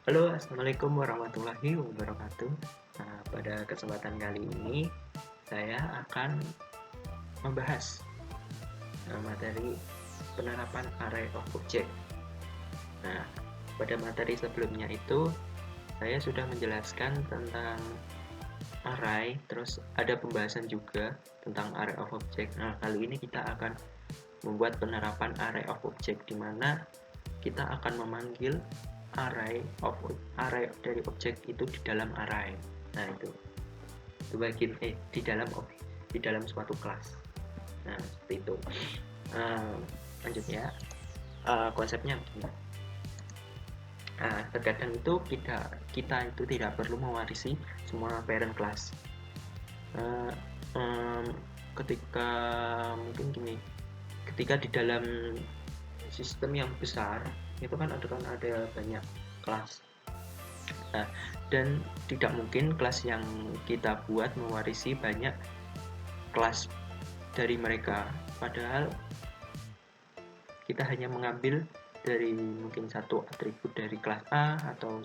Halo, assalamualaikum warahmatullahi wabarakatuh. Nah, pada kesempatan kali ini saya akan membahas materi penerapan array of object. Nah, pada materi sebelumnya itu saya sudah menjelaskan tentang array, terus ada pembahasan juga tentang array of object. Nah, kali ini kita akan membuat penerapan array of object di mana kita akan memanggil array dari objek itu di dalam array. Nah, itu bagian di dalam suatu kelas. Nah, seperti itu. Lanjut ya. Konsepnya begini. Terkadang itu kita itu tidak perlu mewarisi semua parent class. Ketika mungkin gini, ketika di dalam sistem yang besar itu kan ada banyak kelas. Nah, dan tidak mungkin kelas yang kita buat mewarisi banyak kelas dari mereka, padahal kita hanya mengambil dari mungkin satu atribut dari kelas A, atau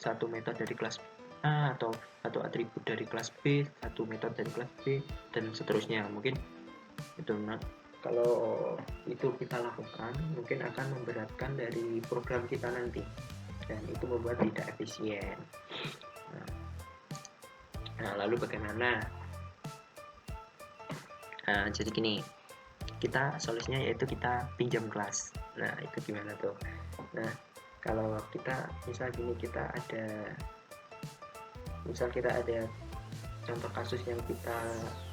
satu metode dari kelas A, atau satu atribut dari kelas B, satu metode dari kelas B, dan seterusnya. Mungkin itu. Nah, kalau itu kita lakukan mungkin akan memberatkan dari program kita nanti, dan itu membuat tidak efisien. Nah, lalu bagaimana? Jadi gini, kita solusinya yaitu kita pinjam kelas. Nah, itu gimana tuh? Nah, kalau kita misal kita ada contoh kasus yang kita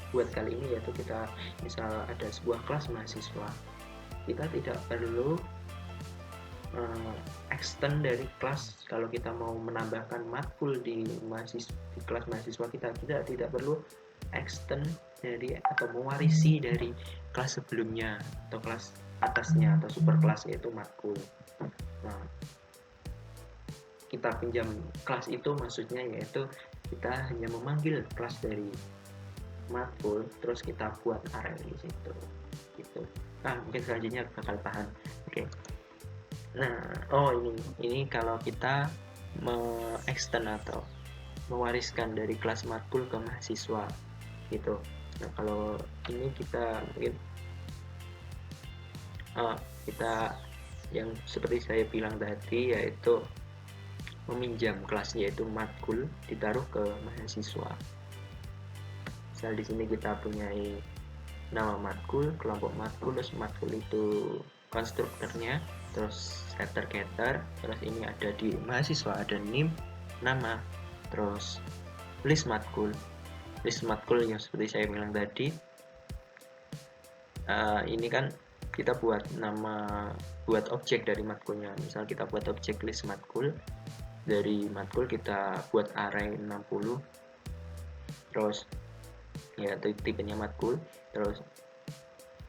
buat kali ini, yaitu kita misal ada sebuah kelas mahasiswa. Kita tidak perlu extend dari kelas. Kalau kita mau menambahkan matkul di kelas mahasiswa kita tidak perlu extend dari atau mewarisi dari kelas sebelumnya atau kelas atasnya atau super kelas, yaitu matkul. Nah, kita pinjam kelas itu maksudnya yaitu kita hanya memanggil kelas dari matkul, terus kita buat array di situ gitu. Mungkin selanjutnya bakal paham. Oke. Nah, ini kalau kita extend atau mewariskan dari kelas matkul ke mahasiswa gitu. Nah, kalau ini kita mungkin kita yang seperti saya bilang tadi, yaitu meminjam kelas, yaitu matkul ditaruh ke mahasiswa. Misal di sini kita punya nama matkul, kelompok matkul, terus matkul itu konstruktornya, terus setter getter, terus ini ada di mahasiswa ada name, nama, terus list matkul yang seperti saya bilang tadi. Ini kan kita buat objek dari matkulnya. Misal kita buat objek list matkul, dari matkul kita buat array 60, terus ya tipenya matkul, terus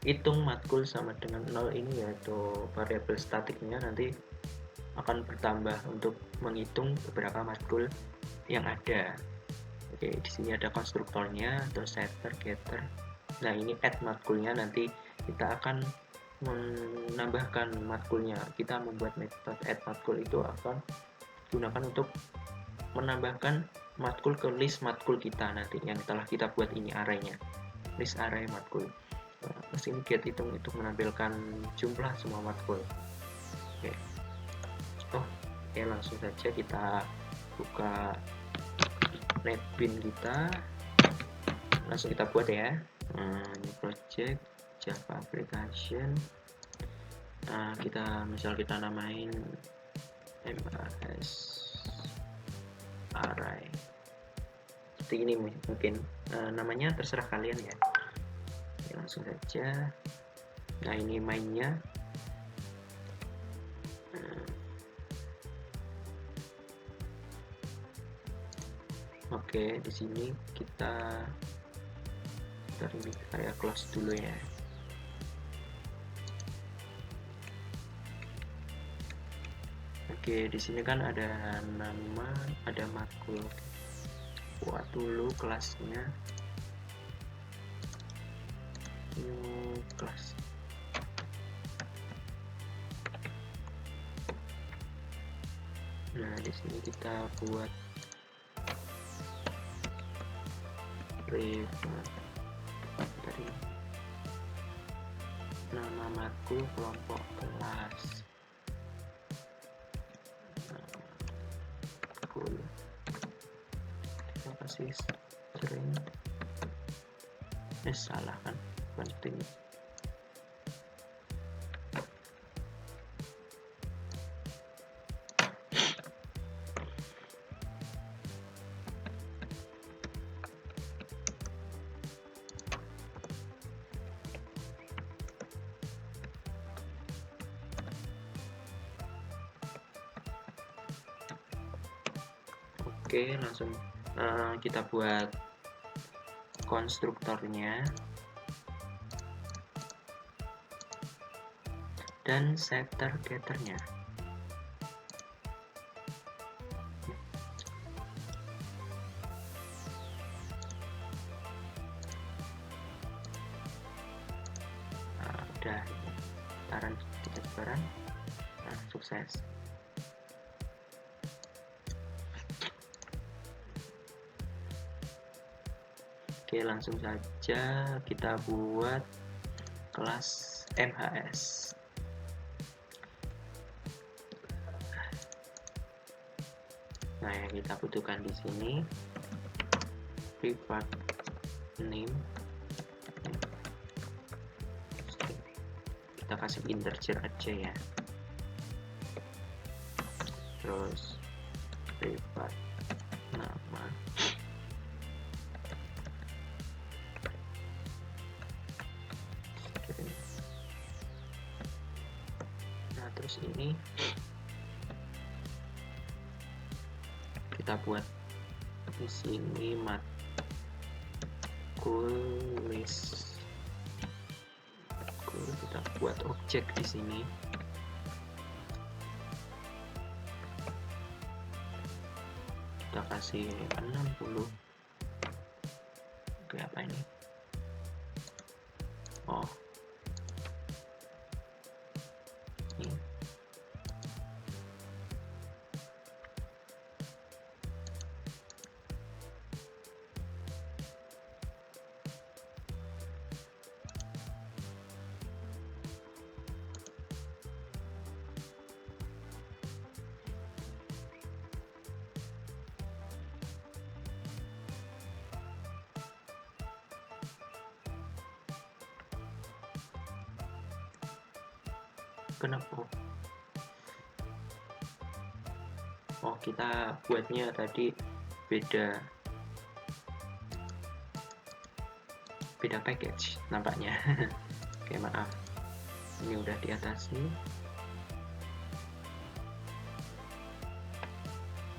hitung matkul sama dengan 0, ini yaitu variabel statiknya nanti akan bertambah untuk menghitung beberapa matkul yang ada. Oke, di sini ada konstruktornya, terus setter getter. Nah, ini add matkulnya, nanti kita akan menambahkan matkulnya. Kita membuat metode add matkul itu akan digunakan untuk menambahkan matkul ke list matkul kita nanti yang telah kita buat ini arraynya, list array matkul. Terus ini get hitung untuk menampilkan jumlah semua matkul. Oke, langsung saja kita buka netbin kita, langsung kita buat ya. New project Java application. Kita namain MAS array. Seperti ini mungkin namanya terserah kalian ya. Langsung saja. Nah, ini mainnya. Oke, di sini kita ini kayak close dulu ya. Oke, di sini kan ada nama, ada matkul. Buat dulu kelasnya. New class. Nah, di sini kita buat dari nama matkul kelompok kelas. Matkul kita kasih string. Salah kan, penting. Oke, langsung kita buat konstruktornya dan setter getternya. Nah, udah taran kita sebaran. Nah, sukses. Oke, langsung saja kita buat kelas MHS. Nah, yang kita butuhkan di sini private name. Kita kasih integer aja ya. Terus private nama. Nah, terus ini kita buat di sini matkul list. Kita buat objek di sini. Kita kasih 60. Oke, apa ini? Oh, ini. Kenapa? Oh, kita buatnya tadi beda package nampaknya. Oke, maaf, ini udah diatasi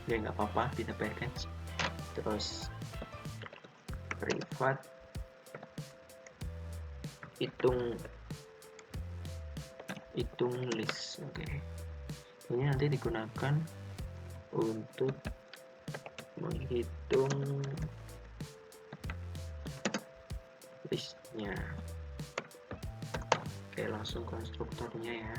ya, nggak apa-apa, beda package. Terus private hitung list. Oke, ini nanti digunakan untuk menghitung listnya. Oke, langsung konstruktornya ya.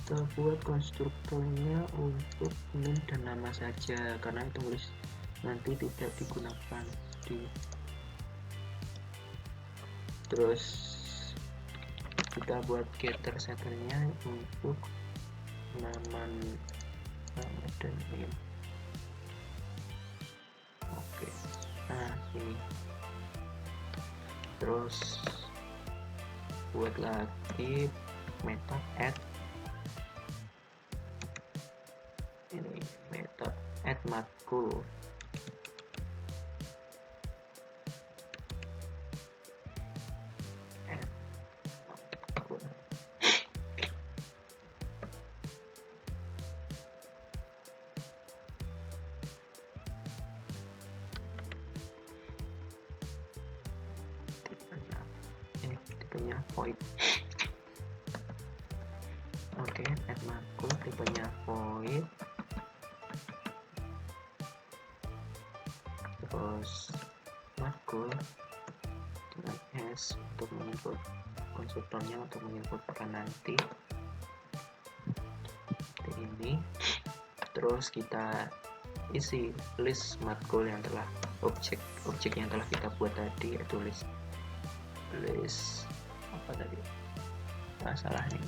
Kita buat konstruktornya untuk name dan nama saja, karena itu list nanti tidak digunakan terus kita buat getter setternya untuk nama dan name. Oke, nah ini terus buat lagi metode add. Ini metode add matkul. Ini tipenya void. Oke, add matkul tipenya void. terus matkul dengan S untuk menginput konsultannya untuk menginputkan nanti seperti ini. Terus kita isi list matkul yang telah objek yang telah kita buat tadi, yaitu list apa tadi, salah nih,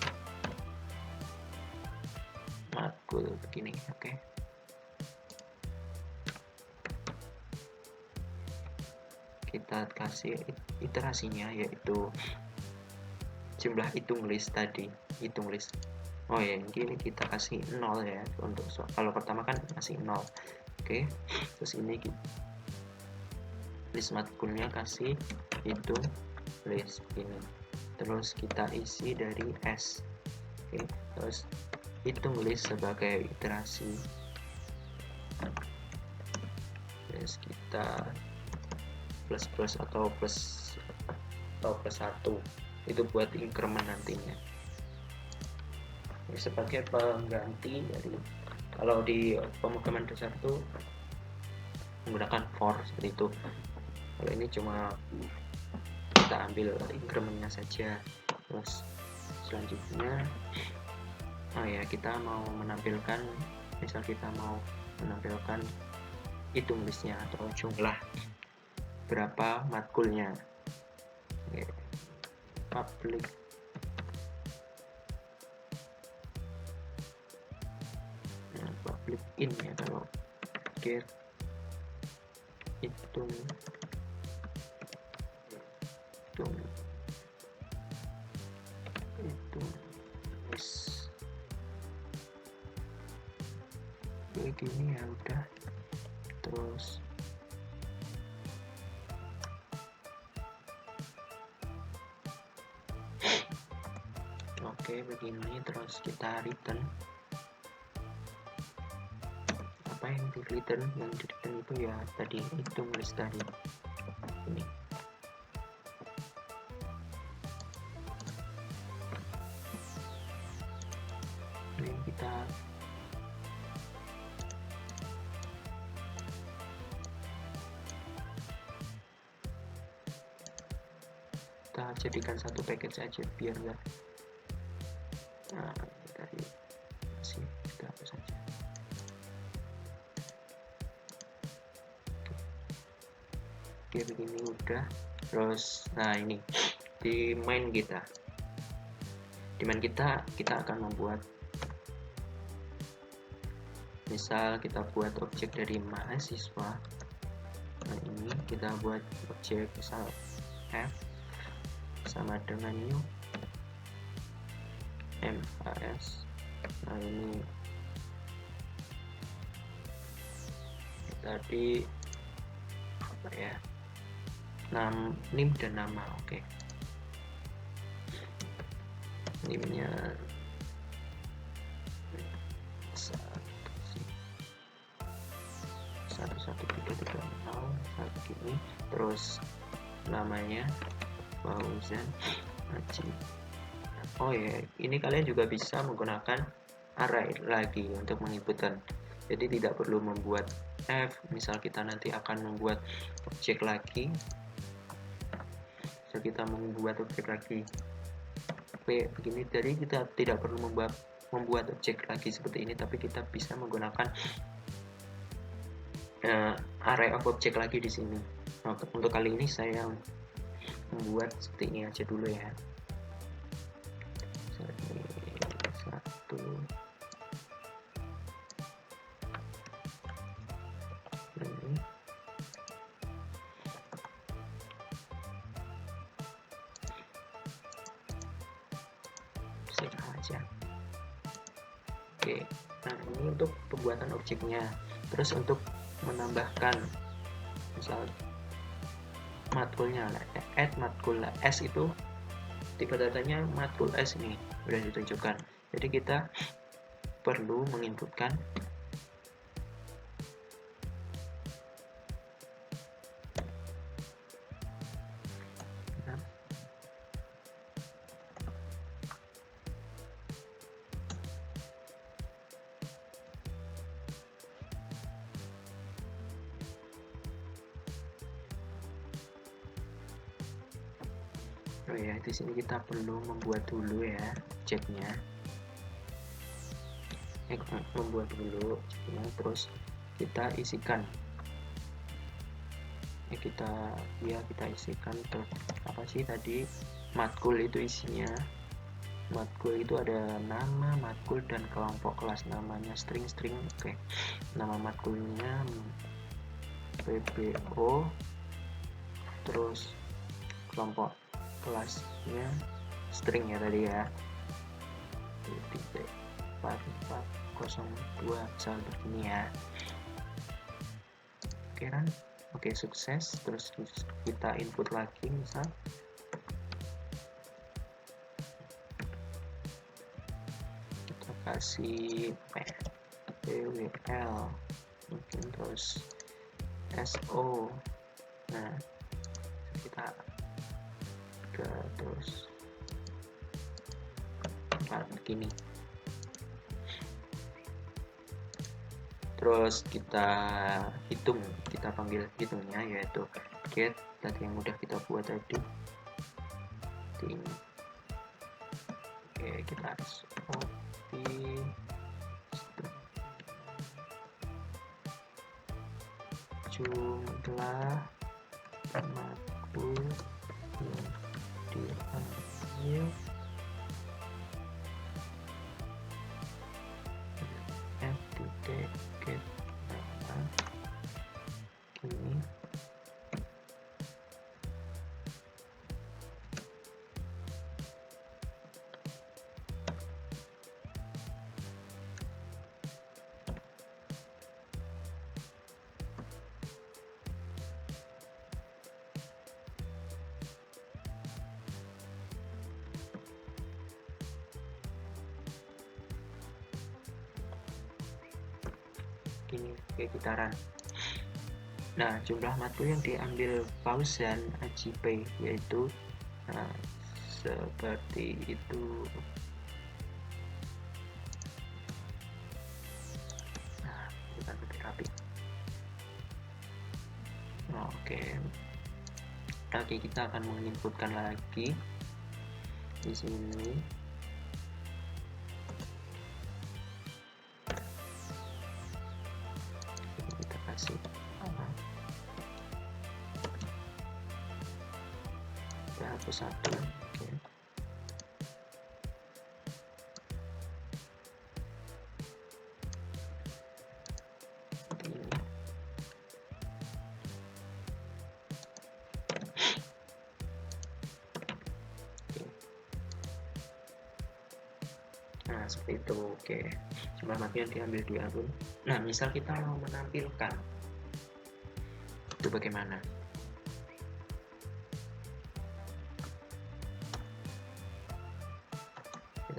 matkul begini. Oke. Kita kasih iterasinya, yaitu jumlah hitung list tadi, hitung list. Oh ya, ini kita kasih 0 ya untuk kalau pertama kan kasih 0. Oke. Terus ini list matkulnya kasih hitung list ini. Terus kita isi dari S. Oke. Terus hitung list sebagai iterasi. Terus kita plus atau plus 1 itu buat increment nantinya. Ini sebagai pengganti dari, kalau di pemrograman dasar itu menggunakan for seperti itu. Kalau ini cuma kita ambil incrementnya saja. Terus selanjutnya kita mau menampilkan, misal kita mau menampilkan hitung listnya atau jumlah berapa matkulnya. Public in ya, kalau get hitung list begini ya udah. Terus begini, terus kita return. Apa yang di return? Yang di return itu ya tadi hitung list tadi ini. Ini kita jadikan satu package saja biar enggak dari sini kita hapus saja. Oke, begini udah. Terus ini di main kita akan membuat, misal kita buat objek dari mahasiswa. Nah, ini kita buat objek misal F sama dengan new MAS. Nah, ini tadi apa ya, NIM dan nama. Oke. NIM-nya 11336 begini. Terus namanya Fauzan Haji. Oh ya, ini kalian juga bisa menggunakan array lagi untuk menginputkan. Jadi tidak perlu membuat F. Misal kita nanti akan membuat objek lagi. So, kita membuat objek lagi P begini. Jadi kita tidak perlu membuat objek lagi seperti ini, tapi kita bisa menggunakan array of object lagi di sini. Nah, untuk kali ini saya membuat seperti ini aja dulu ya. Satu ini save aja. Oke, nah ini untuk pembuatan objeknya. Terus untuk menambahkan misal matkulnya, add matkul S, itu tipe datanya matkul S ini sudah ditunjukkan. Jadi kita perlu menginputkan Oh ya, di sini kita perlu membuat dulu ya objeknya. Membuat dulu objeknya, terus kita isikan. Kita isikan terus apa sih tadi, matkul itu isinya. Matkul itu ada nama matkul dan kelompok kelas, namanya string. Oke. Nama matkulnya PBO, terus kelompok kelasnya string ya tadi ya, 4402 misal begini ya. Oke kan, oke sukses. Terus kita input lagi, misal kita kasih PWL mungkin, terus SO. Nah kita terus begini. Terus kita hitung, kita panggil hitungnya yaitu get tadi yang udah kita buat tadi. Oke, kita harus copy jumlah matkul yang diambil get nama ini. Ini kayak gitaran. Nah, jumlah matkul yang diambil Fauzan AJP yaitu seperti itu. Nah, kita lebih rapi. Oke. Lagi kita akan menginputkan lagi di sini. Kita hapus satu. Oke. Ini. Oke. Nah seperti itu. Oke, jumlah matkul yang diambil di akun. Nah misal kita mau menampilkan, itu bagaimana?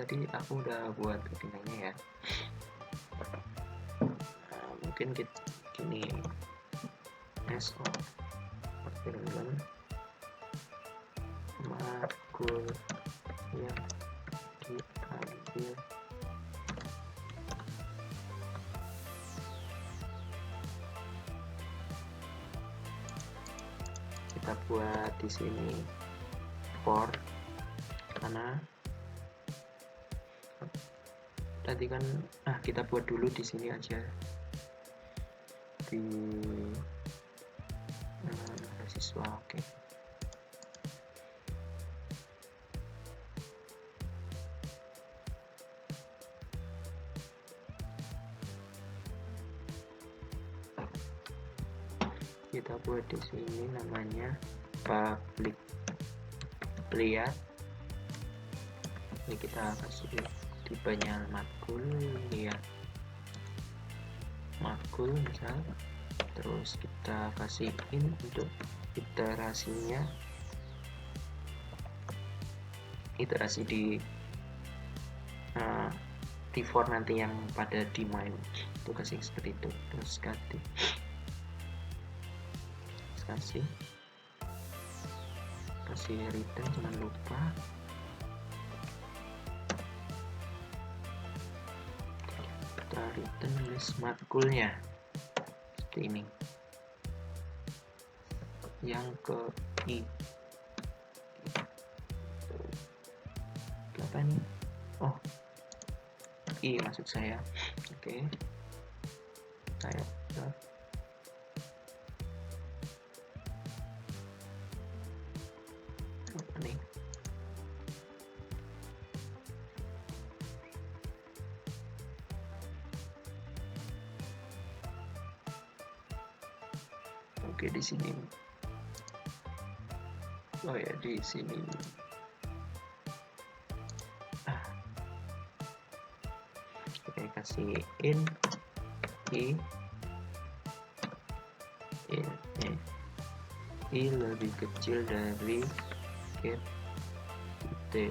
Tadi aku udah buat ketinggalannya ya. Nah, mungkin gini, SO perkiraan matkul yang diambil kita buat di sini for, karena tadi kan kita buat dulu di sini aja di mahasiswa. Oke. Kita buat di sini namanya public. Lihat, ini kita kasih tipenya matkul ya, matkul misal, terus kita kasih in untuk iterasinya, iterasi di for nanti yang pada di main itu kasih seperti itu. Terus kasih return, jangan lupa. Kita return list matkulnya seperti ini, yang ke I. apa nih? Oh, I maksud saya. Oke. Saya apa nih? Oke, di sini. Oh ya, di sini. Oke, kasih in i lebih kecil dari get t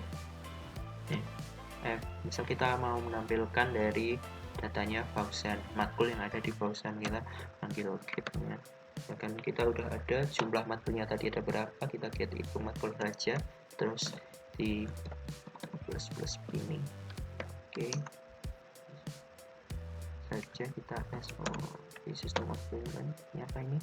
f. Misal kita mau menampilkan dari datanya Fausan, matkul yang ada di Fausan, kita panggil getnya. Misalkan kita udah ada jumlah matkulnya tadi ada berapa, kita get itu matkul saja, terus di plus ini. Oke, saja kita tes di sistem of payment. Ini apa ini?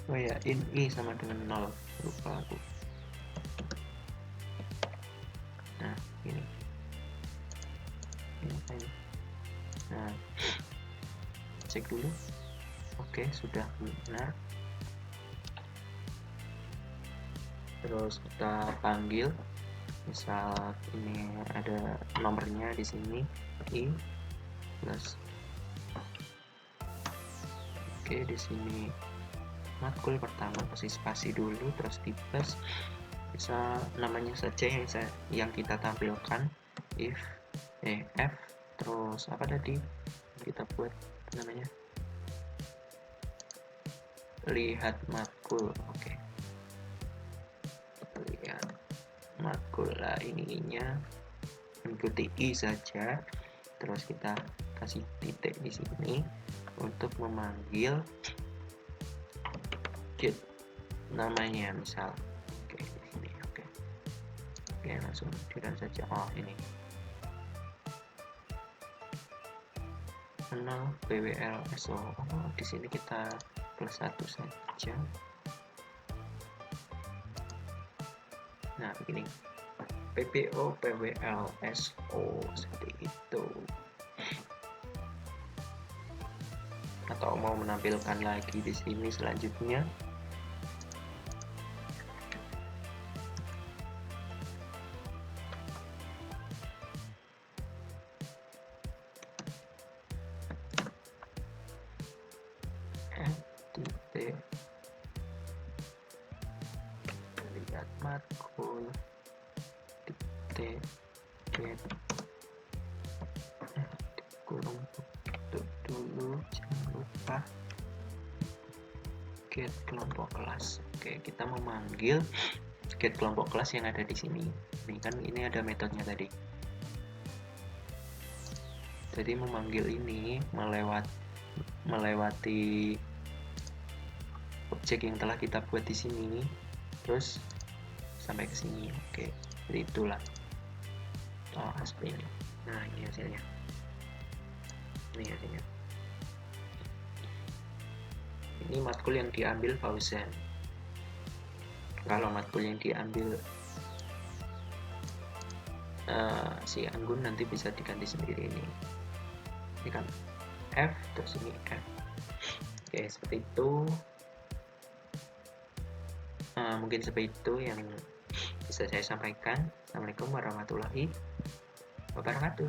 Oh ya, in i sama dengan 0, lupa aku. Nah, ini apa ini? Nah, cek dulu. Oke, sudah benar. Terus kita panggil, misal ini ada nomornya di sini i plus. Oke, di sini matkul pertama kasih spasi dulu, terus di plus, bisa namanya saja yang kita tampilkan, if f, terus apa tadi kita buat namanya, lihat matkul. Oke, lihat matkul lah, ininya mengikuti i saja, terus kita kasih titik di sini untuk memanggil get namanya, misal oke di sini. Oke, langsung dirun saja. Oh, ini 0 PWL SO. Oh, di sini kita plus 1 saja. Nah, begini, PPO PWL SO seperti itu. Atau mau menampilkan lagi di sini selanjutnya, titik lihat matkul titik get kurung tutup dulu, jangan lupa get kelompok kelas. Oke, kita memanggil get kelompok kelas yang ada di sini. Ini kan ini ada metodenya tadi. Jadi memanggil ini melewati objek yang telah kita buat di sini, terus sampai ke sini. Oke, jadi itulah. Oh, seperti ini. Nah, ini hasilnya. Ini matkul yang diambil Fauzan. Kalau matkul yang diambil si Anggun, nanti bisa diganti sendiri. Ini kan F, terus ini F. Oke, seperti itu. Mungkin seperti itu yang bisa saya sampaikan. Assalamualaikum warahmatullahi wabarakatuh.